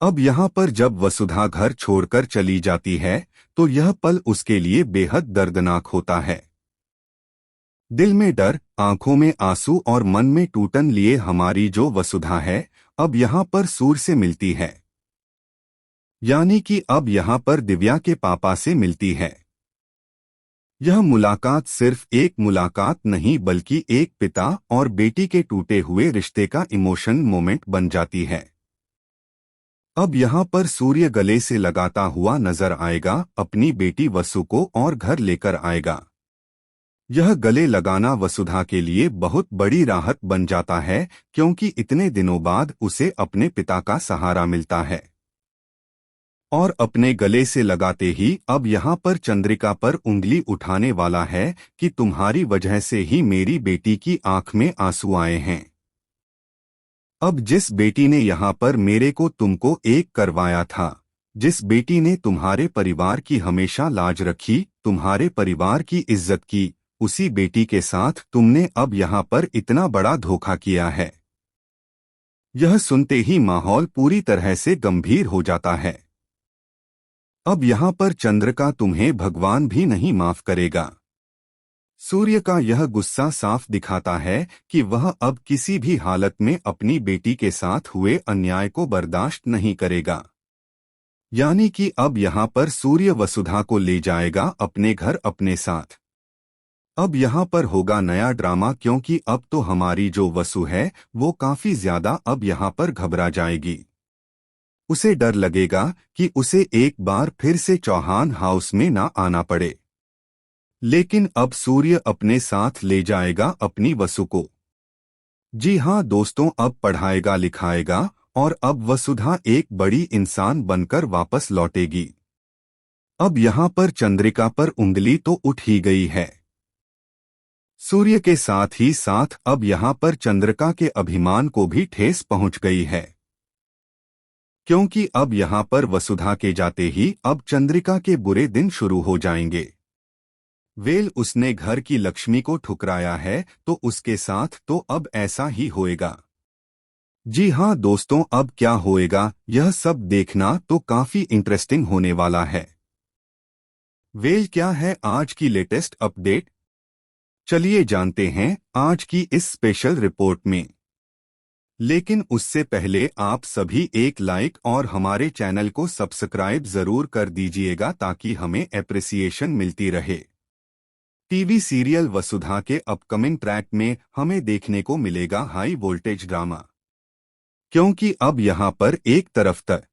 अब यहाँ पर जब वसुधा घर छोड़कर चली जाती है तो यह पल उसके लिए बेहद दर्दनाक होता है। दिल में डर, आंखों में आंसू और मन में टूटन लिए हमारी जो वसुधा है अब यहाँ पर सूर्य से मिलती है। यानी कि अब यहाँ पर दिव्या के पापा से मिलती है। यह मुलाकात सिर्फ एक मुलाकात नहीं बल्कि एक पिता और बेटी के टूटे हुए रिश्ते का इमोशन मोमेंट बन जाती है। अब यहाँ पर सूर्य गले से लगाता हुआ नजर आएगा अपनी बेटी वसु को और घर लेकर आएगा। यह गले लगाना वसुधा के लिए बहुत बड़ी राहत बन जाता है क्योंकि इतने दिनों बाद उसे अपने पिता का सहारा मिलता है। और अपने गले से लगाते ही अब यहाँ पर चंद्रिका पर उंगली उठाने वाला है कि तुम्हारी वजह से ही मेरी बेटी की आंख में आंसू आए हैं। अब जिस बेटी ने यहाँ पर मेरे को तुमको एक करवाया था, जिस बेटी ने तुम्हारे परिवार की हमेशा लाज रखी, तुम्हारे परिवार की इज्जत की, उसी बेटी के साथ तुमने अब यहाँ पर इतना बड़ा धोखा किया है। यह सुनते ही माहौल पूरी तरह से गंभीर हो जाता है। अब यहाँ पर चंद्र का तुम्हें भगवान भी नहीं माफ करेगा। सूर्य का यह गुस्सा साफ दिखाता है कि वह अब किसी भी हालत में अपनी बेटी के साथ हुए अन्याय को बर्दाश्त नहीं करेगा। यानी कि अब यहाँ पर सूर्य वसुधा को ले जाएगा अपने घर अपने साथ। अब यहाँ पर होगा नया ड्रामा क्योंकि अब तो हमारी जो वसु है वो काफी ज्यादा अब यहाँ पर घबरा जाएगी। उसे डर लगेगा कि उसे एक बार फिर से चौहान हाउस में ना आना पड़े। लेकिन अब सूर्य अपने साथ ले जाएगा अपनी वसु को। जी हाँ दोस्तों, अब पढ़ाएगा लिखाएगा और अब वसुधा एक बड़ी इंसान बनकर वापस लौटेगी। अब यहाँ पर चंद्रिका पर उंगली तो उठ ही गई है। सूर्य के साथ ही साथ अब यहाँ पर चंद्रिका के अभिमान को भी ठेस पहुंच गई है। क्योंकि अब यहाँ पर वसुधा के जाते ही अब चंद्रिका के बुरे दिन शुरू हो जाएंगे। उसने घर की लक्ष्मी को ठुकराया है तो उसके साथ तो अब ऐसा ही होएगा। जी हाँ दोस्तों, अब क्या होएगा यह सब देखना तो काफी इंटरेस्टिंग होने वाला है। क्या है आज की लेटेस्ट अपडेट, चलिए जानते हैं आज की इस स्पेशल रिपोर्ट में। लेकिन उससे पहले आप सभी एक लाइक और हमारे चैनल को सब्सक्राइब जरूर कर दीजिएगा ताकि हमें एप्रिसिएशन मिलती रहे। टीवी सीरियल वसुधा के अपकमिंग ट्रैक में हमें देखने को मिलेगा हाई वोल्टेज ड्रामा। क्योंकि अब यहाँ पर एक तरफ तक